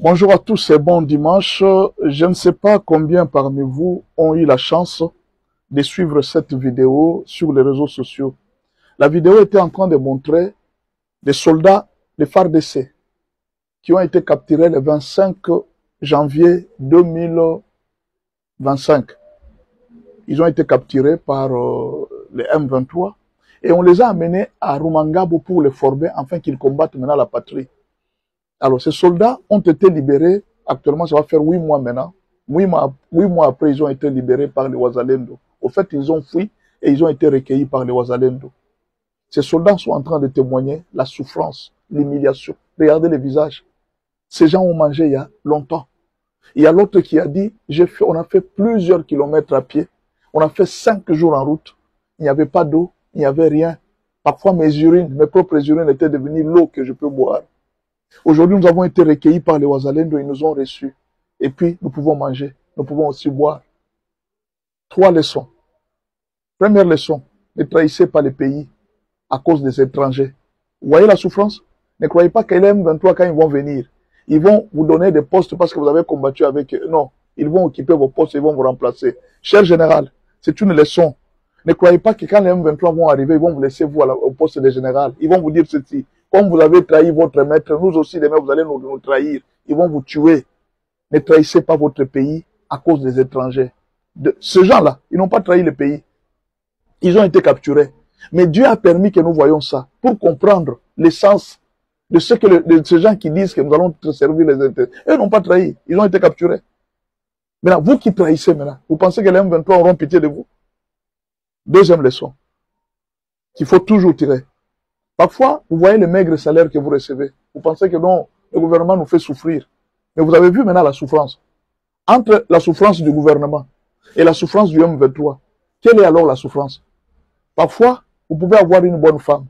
Bonjour à tous et bon dimanche. Je ne sais pas combien parmi vous ont eu la chance de suivre cette vidéo sur les réseaux sociaux. La vidéo était en train de montrer des soldats de FARDC qui ont été capturés le 25 janvier 2025. Ils ont été capturés par les M23 et on les a amenés à Rumangabo pour les former afin qu'ils combattent maintenant la patrie. Alors, ces soldats ont été libérés. Actuellement, ça va faire 8 mois maintenant. 8 mois après, ils ont été libérés par les Wazalendo. Au fait, ils ont fui et ils ont été recueillis par les Wazalendo. Ces soldats sont en train de témoigner la souffrance, l'humiliation. Regardez les visages. Ces gens ont mangé il y a longtemps. Il y a l'autre qui a dit, on a fait plusieurs kilomètres à pied. On a fait 5 jours en route. Il n'y avait pas d'eau, il n'y avait rien. Parfois, mes propres urines étaient devenues l'eau que je peux boire. Aujourd'hui, nous avons été recueillis par les Wazalendo, ils nous ont reçus. Et puis, nous pouvons manger, nous pouvons aussi boire. 3 leçons. Première leçon, ne trahissez pas les pays à cause des étrangers. Vous voyez la souffrance? Ne croyez pas que les M23, quand ils vont venir, ils vont vous donner des postes parce que vous avez combattu avec eux. Non, ils vont occuper vos postes, ils vont vous remplacer. Cher général, c'est une leçon. Ne croyez pas que quand les M23 vont arriver, ils vont vous laisser vous au poste de général. Ils vont vous dire ceci. Comme vous avez trahi votre maître, nous aussi, demain, vous allez nous trahir. Ils vont vous tuer. Ne trahissez pas votre pays à cause des étrangers. Ces gens-là, ils n'ont pas trahi le pays. Ils ont été capturés. Mais Dieu a permis que nous voyions ça pour comprendre l'essence de ces gens qui disent que nous allons servir les intérêts. Eux n'ont pas trahi. Ils ont été capturés. Maintenant, vous qui trahissez maintenant, vous pensez que les M23 auront pitié de vous? Deuxième leçon qu'il faut toujours tirer. Parfois, vous voyez le maigre salaire que vous recevez. Vous pensez que non, le gouvernement nous fait souffrir. Mais vous avez vu maintenant la souffrance. Entre la souffrance du gouvernement et la souffrance du M23, quelle est alors la souffrance? Parfois, vous pouvez avoir une bonne femme.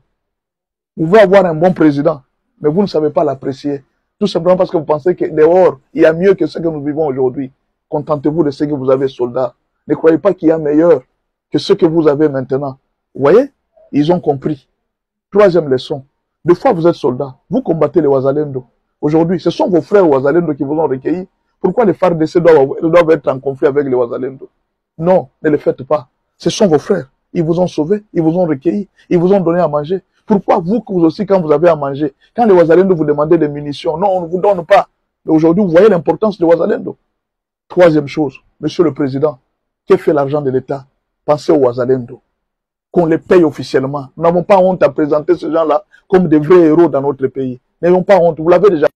Vous pouvez avoir un bon président, mais vous ne savez pas l'apprécier. Tout simplement parce que vous pensez que dehors, il y a mieux que ce que nous vivons aujourd'hui. Contentez-vous de ce que vous avez, soldats. Ne croyez pas qu'il y a meilleur que ce que vous avez maintenant. Vous voyez? Ils ont compris. Troisième leçon. Des fois, vous êtes soldat. Vous combattez les Wazalendo. Aujourd'hui, ce sont vos frères Wazalendo qui vous ont recueillis. Pourquoi les FARDC doivent être en conflit avec les Wazalendo? Non, ne le faites pas. Ce sont vos frères. Ils vous ont sauvés, ils vous ont recueillis, ils vous ont donné à manger. Pourquoi vous aussi, quand vous avez à manger, quand les Wazalendo vous demandent des munitions, non, on ne vous donne pas. Mais aujourd'hui, vous voyez l'importance des Wazalendo. Troisième chose, Monsieur le Président, que fait l'argent de l'État? Pensez aux Wazalendo. Qu'on les paye officiellement. Nous n'avons pas honte à présenter ces gens-là comme des vrais héros dans notre pays. N'ayons pas honte. Vous l'avez déjà